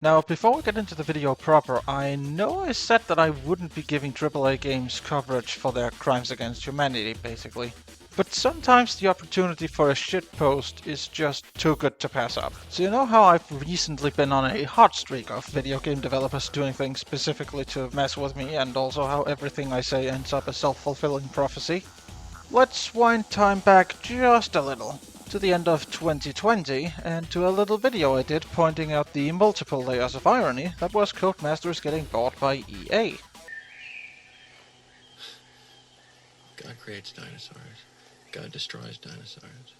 Now, before we get into the video proper, I know I said that I wouldn't be giving AAA games coverage for their crimes against humanity, basically. But sometimes the opportunity for a shitpost is just too good to pass up. So you know how I've recently been on a hot streak of video game developers doing things specifically to mess with me, and also how everything I say ends up a self-fulfilling prophecy? Let's wind time back just a little, to the end of 2020, and to a little video I did pointing out the multiple layers of irony that was Codemasters getting bought by EA. God creates dinosaurs. God destroys dinosaurs.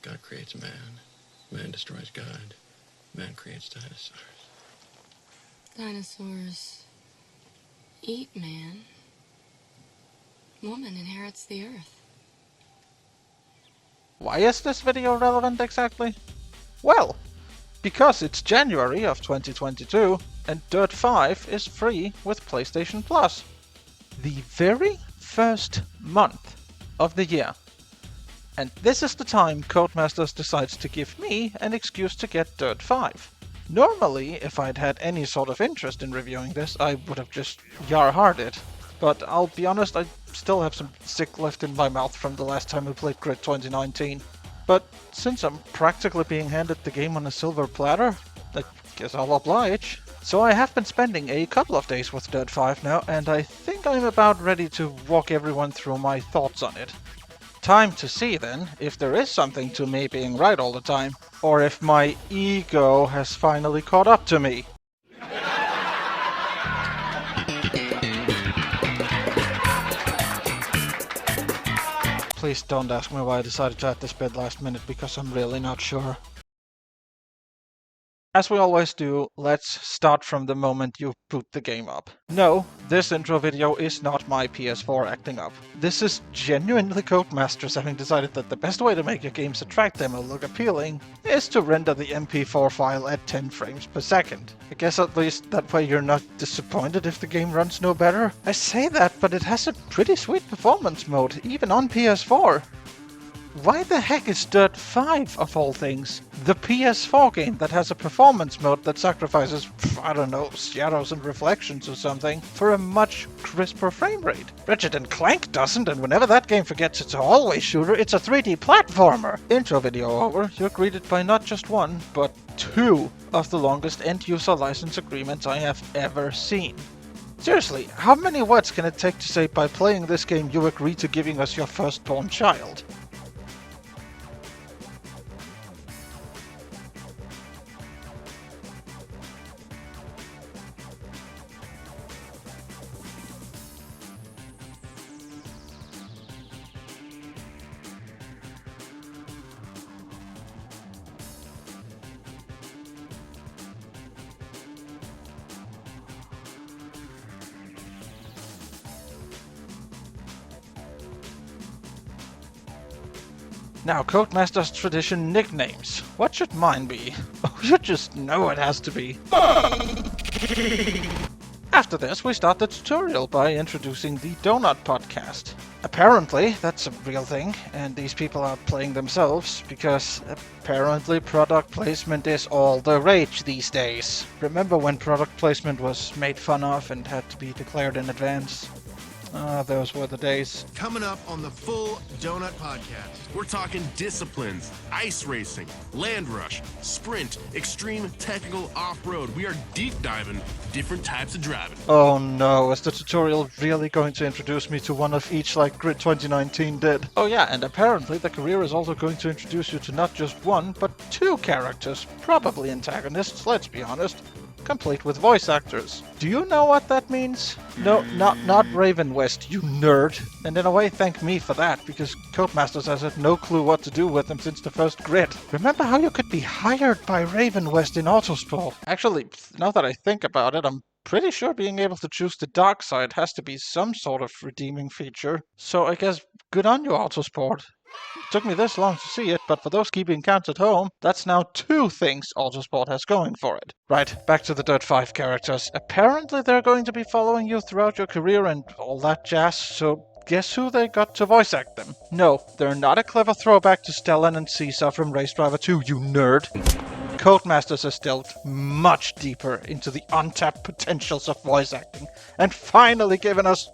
God creates man. Man destroys God. Man creates dinosaurs. Dinosaurs eat man. Woman inherits the earth. Why is this video relevant exactly? Well, because it's January of 2022 and Dirt 5 is free with PlayStation Plus. The very first month of the year. And this is the time Codemasters decides to give me an excuse to get Dirt 5. Normally, if I'd had any sort of interest in reviewing this, I would have just yar-hard it. But I'll be honest, I still have some sick left in my mouth from the last time we played Grid 2019. But since I'm practically being handed the game on a silver platter, I guess I'll oblige. So I have been spending a couple of days with Dirt 5 now, and I think I'm about ready to walk everyone through my thoughts on it. Time to see then if there is something to me being right all the time, or if my ego has finally caught up to me. Please don't ask me why I decided to add this bit last minute, because I'm really not sure. As we always do, let's start from the moment you boot the game up. No, this intro video is not my PS4 acting up. This is genuinely Codemasters having decided that the best way to make your games attractive and look appealing is to render the MP4 file at 10 frames per second. I guess at least that way you're not disappointed if the game runs no better. I say that, but it has a pretty sweet performance mode, even on PS4. Why the heck is Dirt 5, of all things, the PS4 game that has a performance mode that sacrifices, I don't know, shadows and reflections or something, for a much crisper frame rate? Ratchet & Clank doesn't, and whenever that game forgets it's a hallway shooter, it's a 3D platformer! Intro video over, you're greeted by not just one, but two of the longest end-user license agreements I have ever seen. Seriously, how many words can it take to say, by playing this game you agree to giving us your firstborn child? Now, Codemasters tradition nicknames. What should mine be? Oh, you just know it has to be. After this, we start the tutorial by introducing the Donut Podcast. Apparently, that's a real thing, and these people are playing themselves, because apparently product placement is all the rage these days. Remember when product placement was made fun of and had to be declared in advance? Ah, those were the days. Coming up on the Full Donut Podcast, we're talking disciplines, ice racing, land rush, sprint, extreme technical off-road. We are deep diving different types of driving. Oh no, is the tutorial really going to introduce me to one of each like Grid 2019 did? Oh yeah, and apparently the career is also going to introduce you to not just one, but two characters, probably antagonists, let's be honest, complete with voice actors. Do you know what that means? No, not Raven West, you nerd. And in a way, thank me for that, because Codemasters has had no clue what to do with them since the first Grid. Remember how you could be hired by Raven West in Autosport? Actually, now that I think about it, I'm pretty sure being able to choose the dark side has to be some sort of redeeming feature. So I guess good on you, Autosport. It took me this long to see it, but for those keeping count at home, that's now two things Autosport has going for it. Right, back to the Dirt 5 characters. Apparently they're going to be following you throughout your career and all that jazz, so guess who they got to voice act them? No, they're not a clever throwback to Stellan and Caesar from Race Driver 2, you nerd. Codemasters has delved much deeper into the untapped potentials of voice acting and finally given us...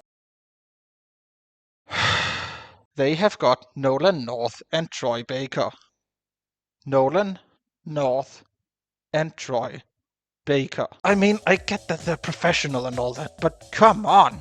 They have got Nolan North and Troy Baker. Nolan, North, and Troy Baker. I mean, I get that they're professional and all that, but come on!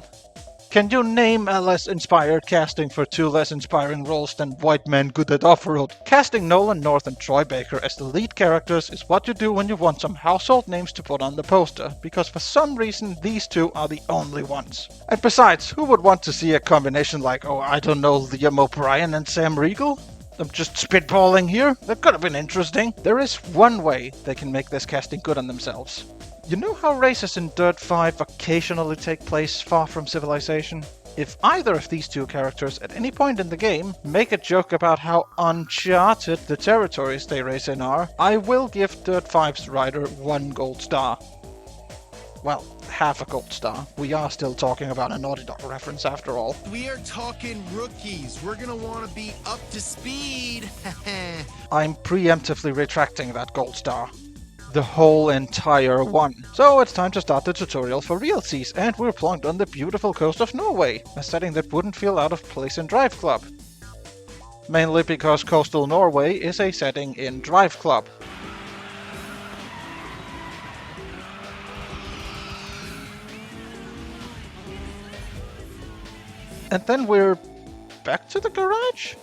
Can you name a less inspired casting for two less inspiring roles than White Man Good at Off-Road? Casting Nolan North and Troy Baker as the lead characters is what you do when you want some household names to put on the poster, because for some reason these two are the only ones. And besides, who would want to see a combination like, oh, I don't know, Liam O'Brien and Sam Riegel? I'm just spitballing here. That could have been interesting. There is one way they can make this casting good on themselves. You know how races in Dirt 5 occasionally take place far from civilization? If either of these two characters at any point in the game make a joke about how uncharted the territories they race in are, I will give Dirt 5's rider 1 gold star. Well, half a gold star. We are still talking about a Naughty Dog reference after all. We are talking rookies. We're gonna want to be up to speed. I'm preemptively retracting that gold star. The whole entire one. So it's time to start the tutorial for realsies, and we're plonked on the beautiful coast of Norway, a setting that wouldn't feel out of place in Drive Club. Mainly because coastal Norway is a setting in Drive Club. And then we're back to the garage?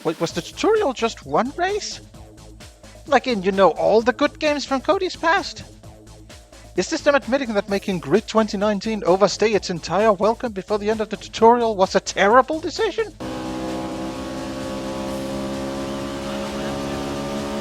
Wait, was the tutorial just one race? Like in, you know, all the good games from Cody's past? Is this them admitting that making Grid 2019 overstay its entire welcome before the end of the tutorial was a terrible decision?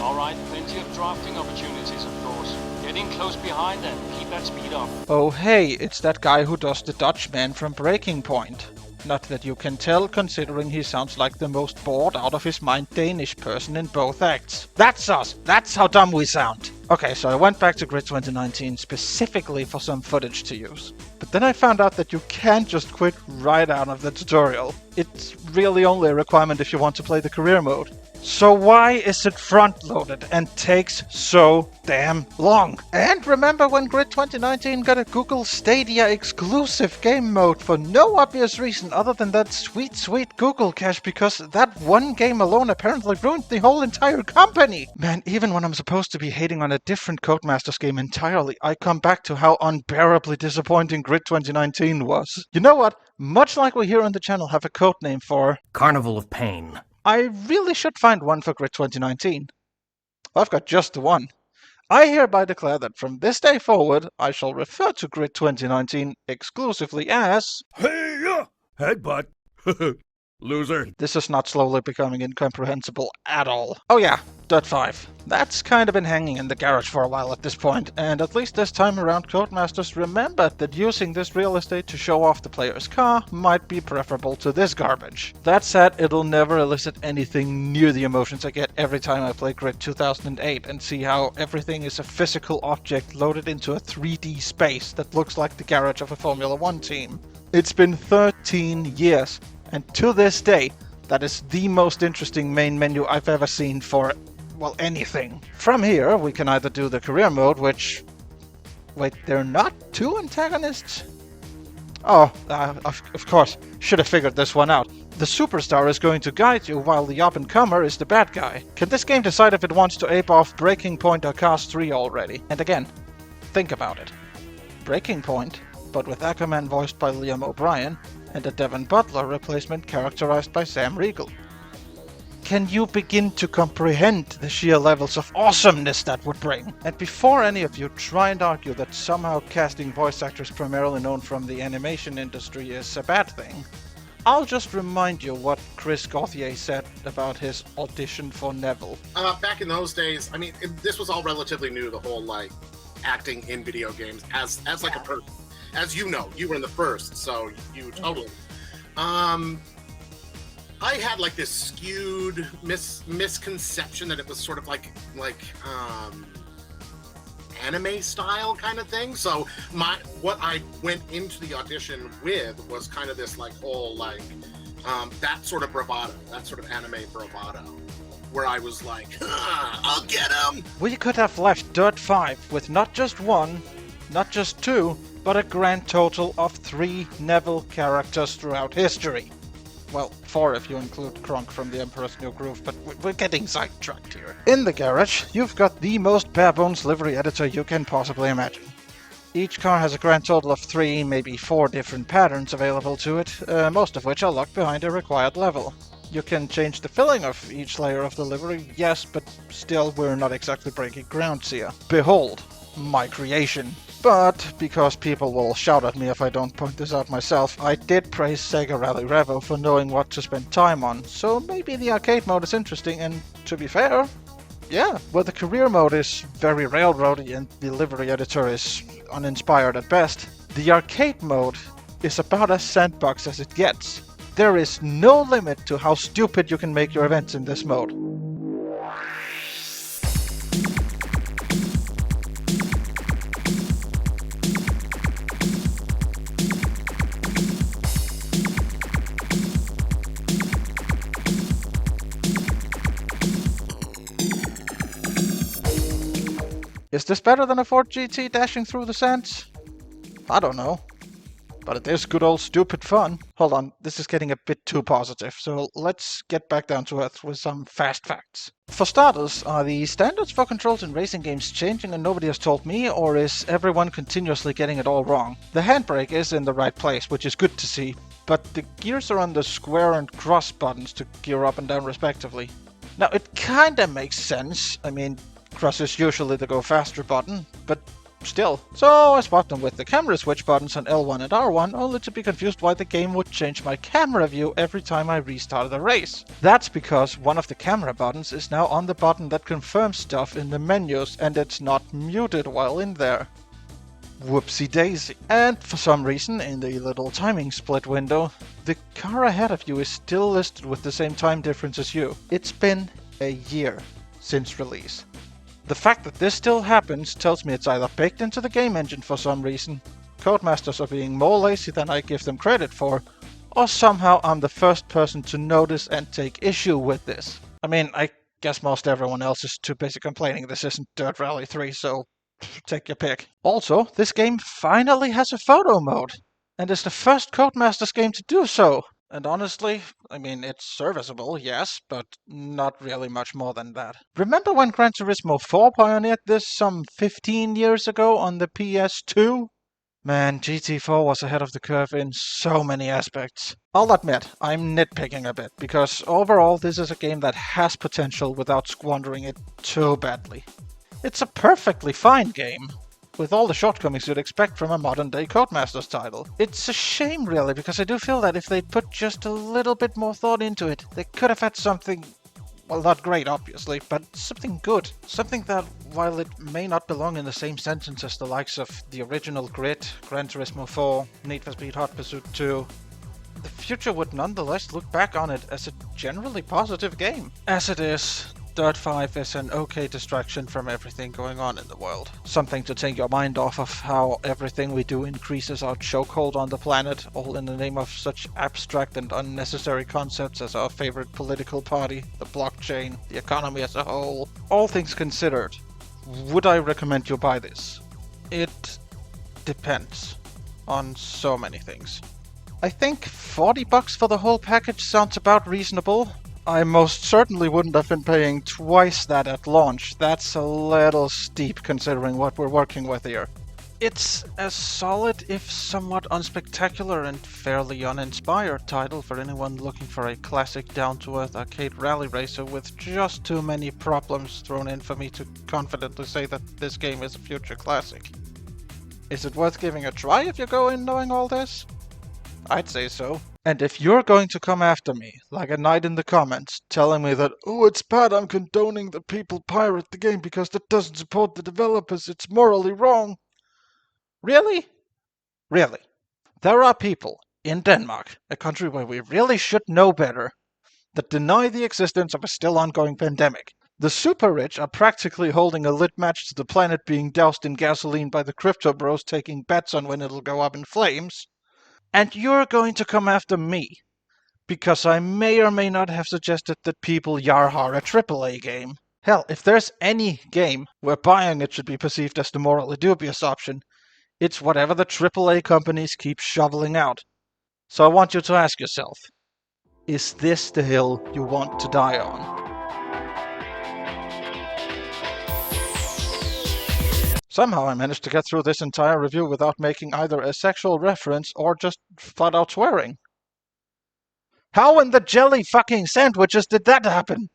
Alright, plenty of drafting opportunities, of course. Get in close behind them, keep that speed up. Oh hey, it's that guy who does the Dutchman from Breaking Point. Not that you can tell, considering he sounds like the most bored out of his mind Danish person in both acts. That's us! That's how dumb we sound! Okay, so I went back to Grid 2019 specifically for some footage to use. But then I found out that you can't just quit right out of the tutorial. It's really only a requirement if you want to play the career mode. So why is it front-loaded and takes so damn long? And remember when Grid 2019 got a Google Stadia exclusive game mode for no obvious reason other than that sweet, sweet Google cache, because that one game alone apparently ruined the whole entire company? Man, even when I'm supposed to be hating on a different Codemasters game entirely, I come back to how unbearably disappointing Grid 2019 was. You know what? Much like we here on the channel have a codename for Carnival of Pain. I really should find one for Grid 2019. I've got just the one. I hereby declare that from this day forward, I shall refer to Grid 2019 exclusively as... Hey, headbutt. Loser. This is not slowly becoming incomprehensible at all. Oh yeah, Dirt 5. That's kind of been hanging in the garage for a while at this point, and at least this time around Codemasters remembered that using this real estate to show off the player's car might be preferable to this garbage. That said, it'll never elicit anything near the emotions I get every time I play Grid 2008 and see how everything is a physical object loaded into a 3D space that looks like the garage of a Formula 1 team. It's been 13 years. And to this day, that is the most interesting main menu I've ever seen for, well, anything. From here, we can either do the career mode, which... Wait, there are not two antagonists? Oh, of course, should have figured this one out. The superstar is going to guide you, while the up-and-comer is the bad guy. Can this game decide if it wants to ape off Breaking Point or Cars 3 already? And again, think about it. Breaking Point, but with Aquaman voiced by Liam O'Brien, and a Devon Butler replacement characterized by Sam Riegel. Can you begin to comprehend the sheer levels of awesomeness that would bring? And before any of you try and argue that somehow casting voice actors primarily known from the animation industry is a bad thing, I'll just remind you what Chris Gauthier said about his audition for Neville. Back in those days, I mean, this was all relatively new, the whole, like, acting in video games as like a person. As you know, you were in the first, so you totally. I had like this skewed misconception that it was sort of like anime style kind of thing. So what I went into the audition with was kind of this like whole like that sort of bravado, that sort of anime bravado. where I was like, I'll get him. We could have left Dirt 5 with not just one, not just two, but a grand total of 3 Neville characters throughout history. Well, 4 if you include Kronk from the Emperor's New Groove, but we're getting sidetracked here. In the garage, you've got the most bare-bones livery editor you can possibly imagine. Each car has a grand total of 3, maybe 4 different patterns available to it, most of which are locked behind a required level. You can change the filling of each layer of the livery, yes, but still we're not exactly breaking ground here. Behold, my creation. But, because people will shout at me if I don't point this out myself, I did praise Sega Rally Revo for knowing what to spend time on, so maybe the arcade mode is interesting, and to be fair, yeah, where the career mode is very railroady and the livery editor is uninspired at best, the arcade mode is about as sandbox as it gets. There is no limit to how stupid you can make your events in this mode. Is this better than a Ford GT dashing through the sands? I don't know. But it is good old stupid fun. Hold on, this is getting a bit too positive, so let's get back down to earth with some fast facts. For starters, are the standards for controls in racing games changing and nobody has told me, or is everyone continuously getting it all wrong? The handbrake is in the right place, which is good to see, but the gears are on the square and cross buttons to gear up and down respectively. Now, it kinda makes sense. I mean, cross is usually the go faster button, but still. So I swapped them with the camera switch buttons on L1 and R1, only to be confused why the game would change my camera view every time I restarted the race. That's because one of the camera buttons is now on the button that confirms stuff in the menus, and it's not muted while in there. Whoopsie daisy. And for some reason, in the little timing split window, the car ahead of you is still listed with the same time difference as you. It's been a year since release. The fact that this still happens tells me it's either baked into the game engine for some reason, Codemasters are being more lazy than I give them credit for, or somehow I'm the first person to notice and take issue with this. I mean, I guess most everyone else is too busy complaining this isn't Dirt Rally 3, so take your pick. Also, this game finally has a photo mode, and is the first Codemasters game to do so. And honestly, I mean, it's serviceable, yes, but not really much more than that. Remember when Gran Turismo 4 pioneered this some 15 years ago on the PS2? Man, GT4 was ahead of the curve in so many aspects. I'll admit, I'm nitpicking a bit, because overall this is a game that has potential without squandering it too badly. It's a perfectly fine game, with all the shortcomings you'd expect from a modern-day Codemasters title. It's a shame, really, because I do feel that if they'd put just a little bit more thought into it, they could have had something, well, not great, obviously, but something good. Something that, while it may not belong in the same sentence as the likes of the original Grid, Gran Turismo 4, Need for Speed Hot Pursuit 2, the future would nonetheless look back on it as a generally positive game. As it is, Dirt 5 is an okay distraction from everything going on in the world. Something to take your mind off of how everything we do increases our chokehold on the planet, all in the name of such abstract and unnecessary concepts as our favorite political party, the blockchain, the economy as a whole. All things considered, would I recommend you buy this? It depends on so many things. I think $40 for the whole package sounds about reasonable. I most certainly wouldn't have been paying twice that at launch. That's a little steep considering what we're working with here. It's a solid, if somewhat unspectacular and fairly uninspired title for anyone looking for a classic down-to-earth arcade rally racer with just too many problems thrown in for me to confidently say that this game is a future classic. Is it worth giving a try if you go in knowing all this? I'd say so. And if you're going to come after me, like a knight in the comments, telling me that, oh, it's bad I'm condoning the people pirate the game because that doesn't support the developers, it's morally wrong. Really? Really? There are people in Denmark, a country where we really should know better, that deny the existence of a still ongoing pandemic. The super rich are practically holding a lit match to the planet being doused in gasoline by the crypto bros taking bets on when it'll go up in flames. And you're going to come after me, Because I may or may not have suggested that people yarhar a AAA game. Hell, if there's any game where buying it should be perceived as the morally dubious option, it's whatever the AAA companies keep shoveling out. So I want you to ask yourself, is this the hill you want to die on? Somehow I managed to get through this entire review without making either a sexual reference or just flat out swearing. How in the jelly fucking sandwiches did that happen?